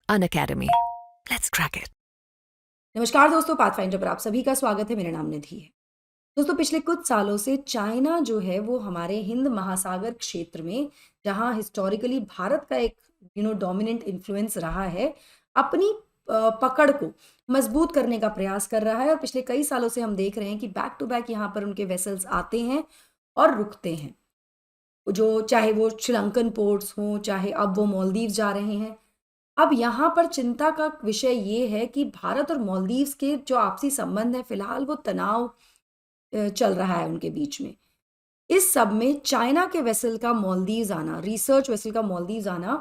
Unacademy. Let's crack it. नमस्कार दोस्तों, pathfinder पर आप सभी का स्वागत है। मेरा नाम निधि है। दोस्तों, पिछले कुछ सालों से चाइना जो है वो हमारे हिंद महासागर क्षेत्र में, जहां हिस्टोरिकली भारत का एक डोमिनेंट इन्फ्लुएंस रहा है, अपनी पकड़ को मजबूत करने का प्रयास कर रहा है। और पिछले कई सालों से हम देख रहे हैं कि बैक टू बैक यहाँ पर उनके वेसल्स आते हैं और रुकते हैं, जो चाहे वो श्रीलंकन पोर्ट्स हों, चाहे अब वो मालदीव जा रहे हैं। अब यहाँ पर चिंता का विषय ये है कि भारत और मालदीव्स के जो आपसी संबंध है, फिलहाल वो तनाव चल रहा है उनके बीच में। इस सब में चाइना के वेसल का मालदीव्स आना, रिसर्च वेसल का मालदीव्स आना,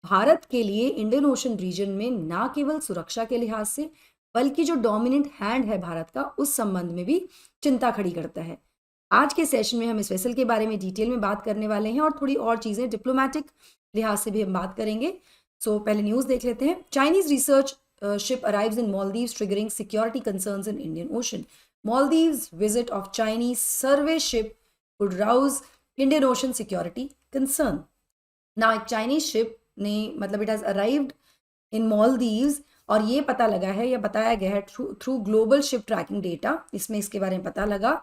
भारत के लिए इंडियन ओशन रीजन में ना केवल सुरक्षा के लिहाज से, बल्कि जो डोमिनेंट हैंड है भारत का, उस संबंध में भी चिंता खड़ी करता है। आज के सेशन में हम इस वेसल के बारे में डिटेल में बात करने वाले हैं और थोड़ी और चीज़ें डिप्लोमेटिक लिहाज से भी हम बात करेंगे। सो पहले न्यूज़ देख लेते हैं। Chinese research ship arrives in Maldives, triggering security concerns in Indian Ocean. Maldives visit of Chinese survey ship could rouse Indian Ocean security concern. Now, एक Chinese ship ने मतलब it has arrived in Maldives और ये पता लगा है या बताया गया है through global ship tracking data, इसमें इसके बारे में पता लगा।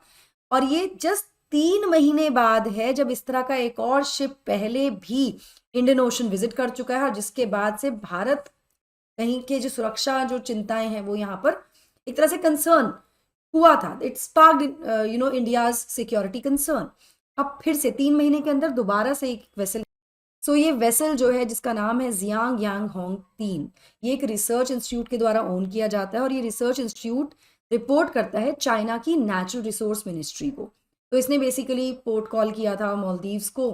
और ये जस्ट 3 महीने बाद है जब इस तरह का एक और शिप पहले भी इंडियन ओशन विजिट कर चुका है, और जिसके बाद से भारत कहीं के जो सुरक्षा जो चिंताएं हैं वो यहाँ पर एक तरह से कंसर्न हुआ था। It sparked India's security concern. अब फिर से 3 महीने के अंदर दोबारा से एक वेसल, ये वेसल जो है जिसका नाम है जियांग यांग होंग 3, ये एक रिसर्च इंस्टीट्यूट के द्वारा ओन किया जाता है और ये रिसर्च इंस्टीट्यूट रिपोर्ट करता है चाइना की नेचुरल रिसोर्स मिनिस्ट्री को। तो इसने बेसिकली पोर्ट कॉल किया था मालदीव्स को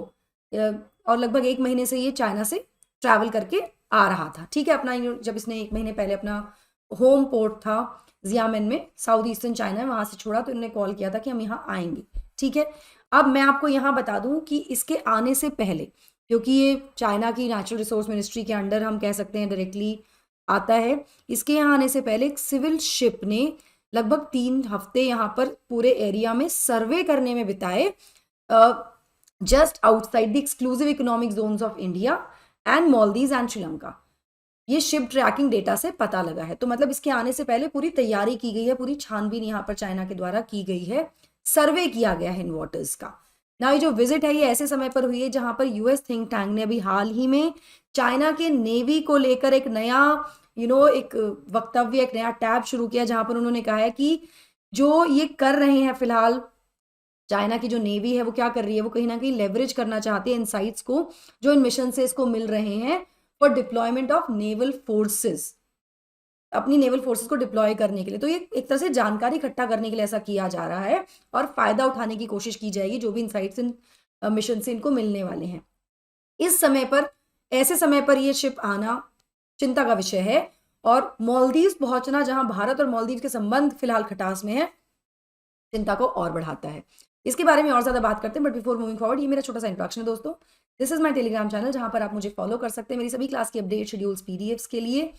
और लगभग 1 महीने से ये चाइना से ट्रैवल करके आ रहा था। ठीक है, अपना जब इसने 1 महीने पहले अपना होम पोर्ट था जियामेन में, साउथ ईस्टर्न चाइना में, वहां से छोड़ा तो इन्होंने कॉल किया था कि हम यहाँ आएंगे। ठीक है, अब मैं आपको यहाँ बता दूं कि इसके आने से पहले, क्योंकि ये चाइना की नेचुरल रिसोर्स मिनिस्ट्री के अंडर हम कह सकते हैं डायरेक्टली आता है, इसके यहाँ आने से पहले एक सिविल शिप ने लगभग 3 हफ्ते यहाँ पर पूरे एरिया में सर्वे करने में बिताए, just outside the exclusive economic zones of India and Maldives and Sri Lanka. ये शिप ट्रैकिंग डेटा से पता लगा है। तो मतलब इसके आने से पहले पूरी तैयारी की गई है, पूरी छानबीन यहाँ पर चाइना के द्वारा की गई है, सर्वे किया गया है इन वाटर्स का। ना ये जो विजिट है ये ऐसे समय पर हुई है जहां पर यूएस थिंक टैंक ने अभी हाल ही में चाइना के नेवी को लेकर एक नया एक वक्तव्य, एक नया टैब शुरू किया, जहां पर उन्होंने कहा है कि जो ये कर रहे हैं फिलहाल चाइना की जो नेवी है वो क्या कर रही है, वो कहीं ना कहीं लेवरेज करना चाहती है इनसाइट्स को जो इन मिशन से इसको मिल रहे हैं for deployment of naval forces, अपनी नेवल फोर्सेस को डिप्लॉय करने के लिए। तो ये एक तरह से जानकारी इकट्ठा करने के लिए ऐसा किया जा रहा है और फायदा उठाने की कोशिश की जाएगी जो भी इनसाइट्स इन मिशन से इनको मिलने वाले हैं। इस समय पर, ऐसे समय पर ये शिप आना चिंता का विषय है और मालदीव्स पहुंचना, जहां भारत और मालदीव के संबंध फिलहाल खटास में है, चिंता को और बढ़ाता है। इसके बारे में और ज्यादा बात करते हैं, बट बिफोर मूविंग फॉरवर्ड, ये मेरा छोटा सा इंट्रोडक्शन है दोस्तों। This is my Telegram channel जहां पर आप मुझे फॉलो कर सकते हैं मेरी सभी क्लास की अपडेट, शेड्यूल्स, पीडीएफ्स के लिए।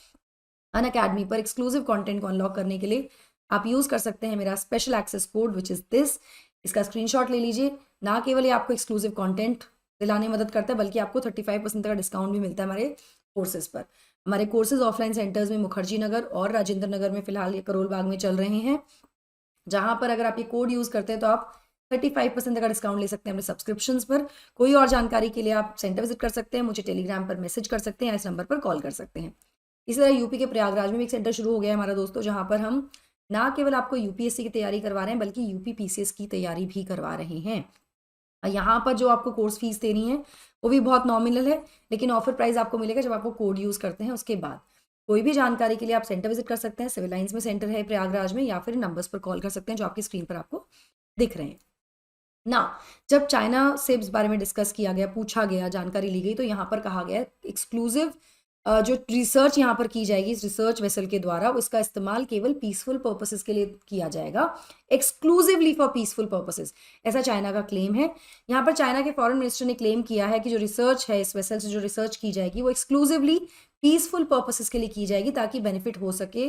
अनअकैडमी पर एक्सक्लूसिव कंटेंट को अनलॉक करने के लिए आप यूज कर सकते हैं मेरा special access code which is this. इसका स्क्रीनशॉट ले लीजिए। ना केवल ये आपको एक्सक्लूसिव कंटेंट दिलाने में मदद करता है, बल्कि आपको 35% का डिस्काउंट भी मिलता है हमारे कोर्सेज पर। हमारे कोर्सेज ऑफलाइन सेंटर्स में मुखर्जी नगर और राजेंद्र नगर में फिलहाल ये करोल बाग में चल रहे हैं, जहां पर अगर आप ये कोड यूज करते हैं तो आप 35% का डिस्काउंट ले सकते हैं अपने सब्सक्रिप्शंस पर। कोई और जानकारी के लिए आप सेंटर विजिट कर सकते हैं, मुझे टेलीग्राम पर मैसेज कर सकते हैं, इस नंबर पर कॉल कर सकते हैं। इसी तरह यूपी के प्रयागराज में भी एक सेंटर शुरू हो गया है हमारा दोस्तों, जहां पर हम ना केवल आपको यूपीएससी की तैयारी करवा रहे हैं बल्कि यूपी पीसीएस की तैयारी भी करवा रहे हैं। यहाँ पर जो आपको कोर्स फीस देनी है वो भी बहुत नॉमिनल है, लेकिन ऑफर प्राइस आपको मिलेगा जब आप वो कोड यूज करते हैं उसके बाद। कोई भी जानकारी के लिए आप सेंटर विजिट कर सकते हैं, सिविल लाइंस में सेंटर है प्रयागराज में, या फिर नंबर्स पर कॉल कर सकते हैं जो आपकी स्क्रीन पर आपको दिख रहे हैं ना। जब चाइना से इस बारे में डिस्कस किया गया, पूछा गया, जानकारी ली गई, तो यहाँ पर कहा गया एक्सक्लूसिव जो रिसर्च यहाँ पर की जाएगी इस रिसर्च वेसल के द्वारा, उसका इस्तेमाल केवल पीसफुल पर्पसेस के लिए किया जाएगा, एक्सक्लूसिवली फॉर पीसफुल पर्पसेस, ऐसा चाइना का क्लेम है। यहाँ पर चाइना के फॉरेन मिनिस्टर ने क्लेम किया है कि जो रिसर्च है इस वेसल से जो रिसर्च की जाएगी वो एक्सक्लूसिवली पीसफुल पर्पसेस के लिए की जाएगी, ताकि बेनिफिट हो सके,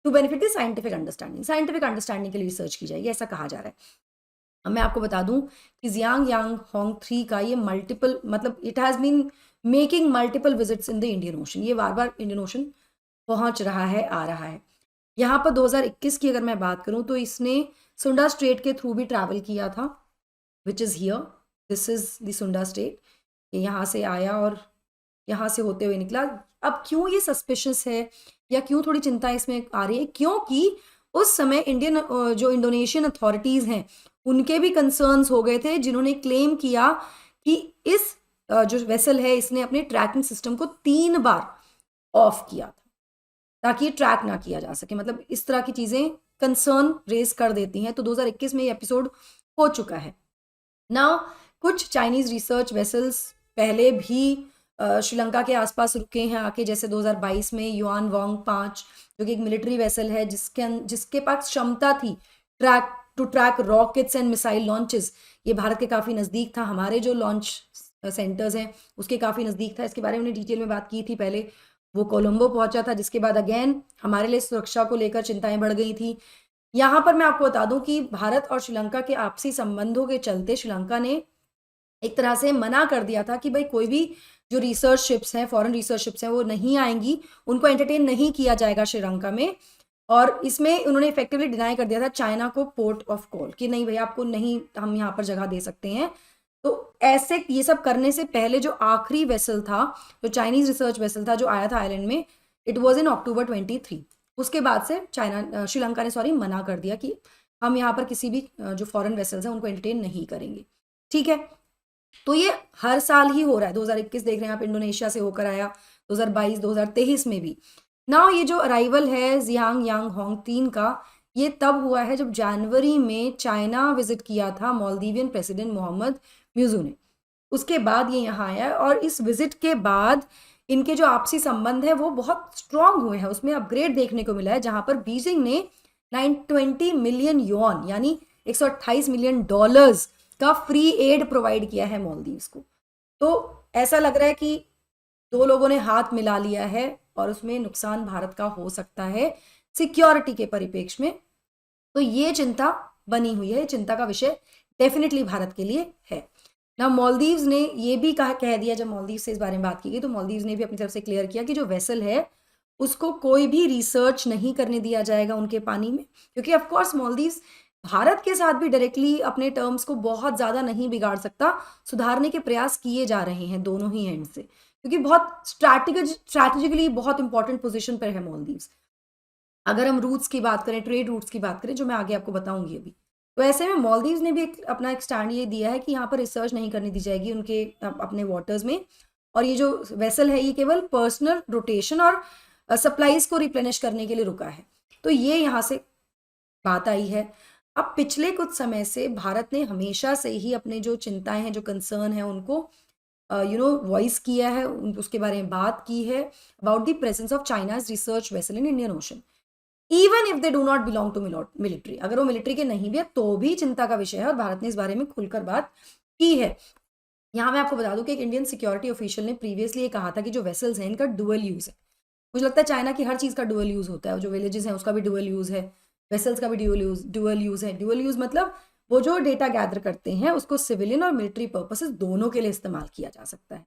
to benefit the scientific understanding के लिए रिसर्च की जाएगी, ऐसा कहा जा रहा है। अब मैं आपको बता दूं कि जियांग यांग होंग 3 का ये मल्टीपल, मतलब it has been making multiple visits in the Indian Ocean. ये बार बार इंडियन ओशन पहुंच रहा है, आ रहा है। यहाँ पर 2021 की अगर मैं बात करूं तो इसने सुंडा स्ट्रेट के थ्रू भी ट्रैवल किया था, which is here, this is the सुंडा स्ट्रेट। ये यहाँ से आया और यहाँ से होते हुए निकला। अब क्यों ये सस्पिशियस है या क्यों थोड़ी चिंता इसमें आ रही है, क्योंकि उस समय इंडियन जो इंडोनेशियन अथॉरिटीज़ हैं उनके भी कंसर्न्स हो गए थे, जिन्होंने क्लेम किया कि इस जो वेसल है इसने अपने ट्रैकिंग सिस्टम को 3 बार ऑफ किया था ताकि ट्रैक ना किया जा सके। मतलब इस तरह की चीज़ें कंसर्न रेज कर देती हैं। तो 2021 में ये एपिसोड हो चुका है। नाउ कुछ चाइनीज रिसर्च वेसल्स पहले भी श्रीलंका के आसपास रुके हैं आके, जैसे 2022 में युआन वांग 5 जो कि एक मिलिट्री वेसल है जिसके पास क्षमता थी track rockets and missile launches. ये भारत के काफ़ी नज़दीक था, हमारे जो लॉन्च सेंटर्स हैं उसके काफ़ी नज़दीक था। इसके बारे में डिटेल में बात की थी पहले। वो कोलंबो पहुंचा था, जिसके बाद अगेन हमारे लिए सुरक्षा को लेकर चिंताएं बढ़ गई थी। यहाँ पर मैं आपको बता दूं कि भारत और श्रीलंका के आपसी संबंधों के चलते श्रीलंका ने एक तरह से मना कर दिया था कि भाई कोई भी जो रिसर्च शिप्स हैं, फॉरेन रिसर्च शिप्स हैं, वो नहीं आएंगी, उनको एंटरटेन नहीं किया जाएगा श्रीलंका में। और इसमें उन्होंने इफेक्टिवली डिनाई कर दिया था चाइना को पोर्ट ऑफ कॉल कि नहीं भैया आपको नहीं, हम यहाँ पर जगह दे सकते हैं। तो ऐसे ये सब करने से पहले जो आखिरी वेसल था, जो चाइनीज रिसर्च वेसल था जो आया था आइलैंड में, इट वॉज इन अक्टूबर 23। उसके बाद से श्रीलंका ने मना कर दिया कि हम यहाँ पर किसी भी जो फॉरेन वेसल्स हैं उनको एंटरटेन नहीं करेंगे। ठीक है, तो ये हर साल ही हो रहा है। 2021 देख रहे हैं आप, इंडोनेशिया से होकर आया, 2022 2023 में भी। नाउ ये जो अराइवल है जियांग यांग होंग 3 का, ये तब हुआ है जब जनवरी में चाइना विजिट किया था मालदीवियन प्रेसिडेंट मोहम्मद म्यूजू ने। उसके बाद ये यहाँ आया और इस विजिट के बाद इनके जो आपसी संबंध है वो बहुत स्ट्रांग हुए हैं। उसमें अपग्रेड देखने को मिला है, जहां पर बीजिंग ने 920 मिलियन युआन यानी 128 मिलियन डॉलर्स का फ्री एड प्रोवाइड किया है मालदीव्स को। तो ऐसा लग रहा है कि 2 लोगों ने हाथ मिला लिया है और उसमें नुकसान भारत का हो सकता है सिक्योरिटी के परिप्रेक्ष्य में। तो ये चिंता बनी हुई है, चिंता का विषय डेफिनेटली भारत के लिए है ना। मालदीव्स ने ये भी कह दिया, जब मालदीव से इस बारे में बात की गई तो मालदीव्स ने भी अपनी तरफ से क्लियर किया कि जो वेसल है उसको कोई भी रिसर्च नहीं करने दिया जाएगा उनके पानी में, क्योंकि ऑफकोर्स मालदीव्स भारत के साथ भी डायरेक्टली अपने टर्म्स को बहुत ज़्यादा नहीं बिगाड़ सकता। सुधारने के प्रयास किए जा रहे हैं दोनों ही एंड से, क्योंकि बहुत स्ट्रैटेजिकली बहुत इंपॉर्टेंट पोजीशन पर है मालदीव्स। अगर हम रूट्स की बात करें, ट्रेड रूट्स की बात करें, जो मैं आगे आपको बताऊंगी अभी, तो ऐसे में मालदीव्स ने भी अपना एक स्टैंड ये दिया है कि यहाँ पर रिसर्च नहीं करने दी जाएगी उनके अपने वाटर्स में। और ये जो वेसल है ये केवल पर्सनल रोटेशन और सप्लाईज को रिप्लेनिश करने के लिए रुका है। तो ये यहाँ से बात आई है। अब पिछले कुछ समय से भारत ने हमेशा से ही अपने जो चिंताएं हैं, जो कंसर्न है, उनको वॉइस किया है, उसके बारे में बात की है about the presence of China's research vessel in Indian Ocean, even if they do not belong to military. अगर वो मिलिट्री के नहीं भी है तो भी चिंता का विषय है और भारत ने इस बारे में खुलकर बात की है। यहाँ मैं आपको बता दूं कि एक इंडियन सिक्योरिटी ऑफिशियल ने प्रीवियसली ये कहा था कि जो वेसल्स हैं इनका डुअल यूज है। मुझे लगता है चाइना की हर चीज़ का डुअल यूज होता है, जो विलेजेस हैं उसका भी डुअल यूज है, वेसल्स का भी डुअल यूज है। डुअल यूज मतलब वो जो डेटा गैदर करते हैं उसको सिविलियन और मिलिट्री पर्पसेस दोनों के लिए इस्तेमाल किया जा सकता है।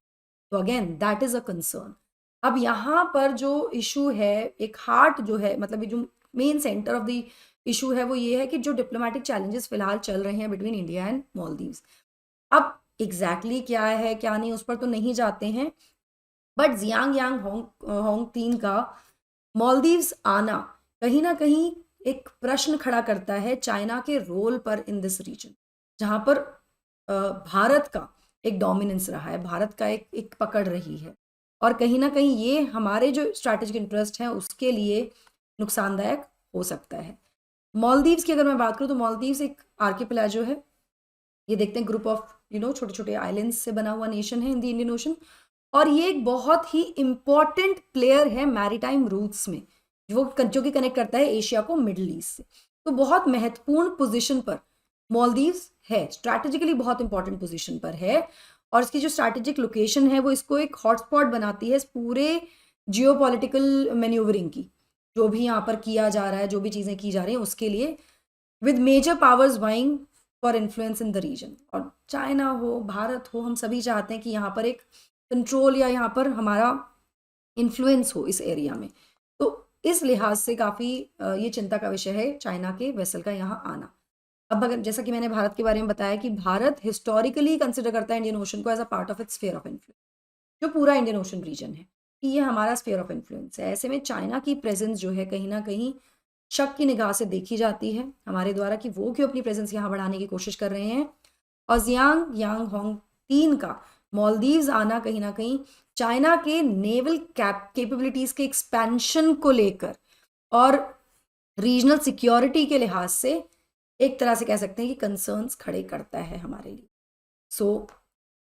तो again that is a concern. अब यहाँ पर जो इशू है, एक हार्ट जो है, मतलब जो main centre of the issue है वो ये है कि जो डिप्लोमेटिक चैलेंजेस फिलहाल चल रहे हैं बिटवीन इंडिया एंड मालदीव्स। अब एग्जैक्टली क्या है क्या नहीं उस पर तो नहीं जाते हैं, बट जियांग यांग होंग 3 का मालदीव्स आना कहीं ना कहीं एक प्रश्न खड़ा करता है चाइना के रोल पर इन दिस रीजन, जहाँ पर भारत का एक डोमिनेंस रहा है, भारत का एक पकड़ रही है। और कहीं ना कहीं ये हमारे जो स्ट्रैटेजिक इंटरेस्ट हैं उसके लिए नुकसानदायक हो सकता है। मालदीव्स की अगर मैं बात करूँ तो मालदीव्स एक आर्किपेलागो है। ये देखते हैं ग्रुप ऑफ छोटे छोटे आइलैंड्स से बना हुआ नेशन है इन द इंडियन ओशन। और ये एक बहुत ही इंपॉर्टेंट प्लेयर है मैरीटाइम रूट्स में, जो कि कनेक्ट करता है एशिया को मिडिल ईस्ट से। तो बहुत महत्वपूर्ण पोजीशन पर मालदीव्स है, स्ट्रैटेजिकली बहुत इंपॉर्टेंट पोजीशन पर है। और इसकी जो स्ट्रैटेजिक लोकेशन है वो इसको एक हॉटस्पॉट बनाती है इस पूरे जियोपॉलिटिकल मैन्यूवरिंग की, जो भी यहाँ पर किया जा रहा है, जो भी चीज़ें की जा रही हैं उसके लिए, with major powers vying for influence in the region. और चाइना हो, भारत हो, हम सभी चाहते हैं कि यहाँ पर एक कंट्रोल या यहाँ पर हमारा इन्फ्लुएंस हो इस एरिया में। तो इस लिहाज से काफ़ी ये चिंता का विषय है चाइना के वेसल का यहाँ आना। अब अगर जैसा कि मैंने भारत के बारे में बताया कि भारत हिस्टोरिकली कंसिडर करता है इंडियन ओशन को as a part of its sphere of influence, जो पूरा इंडियन ओशन रीजन है कि ये हमारा स्फीयर ऑफ इन्फ्लुएंस है। ऐसे में चाइना की प्रेजेंस जो है कहीं ना कहीं शक की निगाह से देखी जाती है हमारे द्वारा कि वो क्यों अपनी प्रेजेंस यहाँ बढ़ाने की कोशिश कर रहे हैं। और जियांग यांग होंग 3 का मालदीव्स आना कहीं ना कहीं चाइना के नेवल कैपेबिलिटीज के एक्सपेंशन को लेकर और रीजनल सिक्योरिटी के लिहाज से एक तरह से कह सकते हैं कि कंसर्न्स खड़े करता है हमारे लिए। सो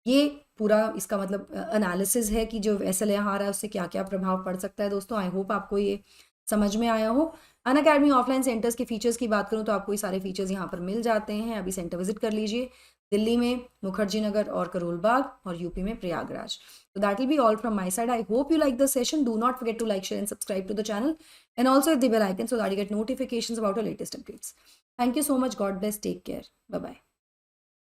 ये पूरा इसका मतलब एनालिसिस है कि जो वेसल यहाँ आ रहा है उससे क्या क्या प्रभाव पड़ सकता है। दोस्तों आई होप आपको ये समझ में आया हो। अनअकैडमी ऑफलाइन सेंटर्स के फीचर्स की बात करूँ तो आपको ये सारे फीचर्स यहाँ पर मिल जाते हैं। अभी सेंटर विजिट कर लीजिए, दिल्ली में मुखर्जी नगर और करोल बाग और यूपी में Prayagraj. So that will be all from my side. I hope you like the session. Do not forget to like, share and subscribe to the channel and also hit the bell icon so that you get notifications about our latest updates. Thank you so much. God bless. Take care. Bye-bye.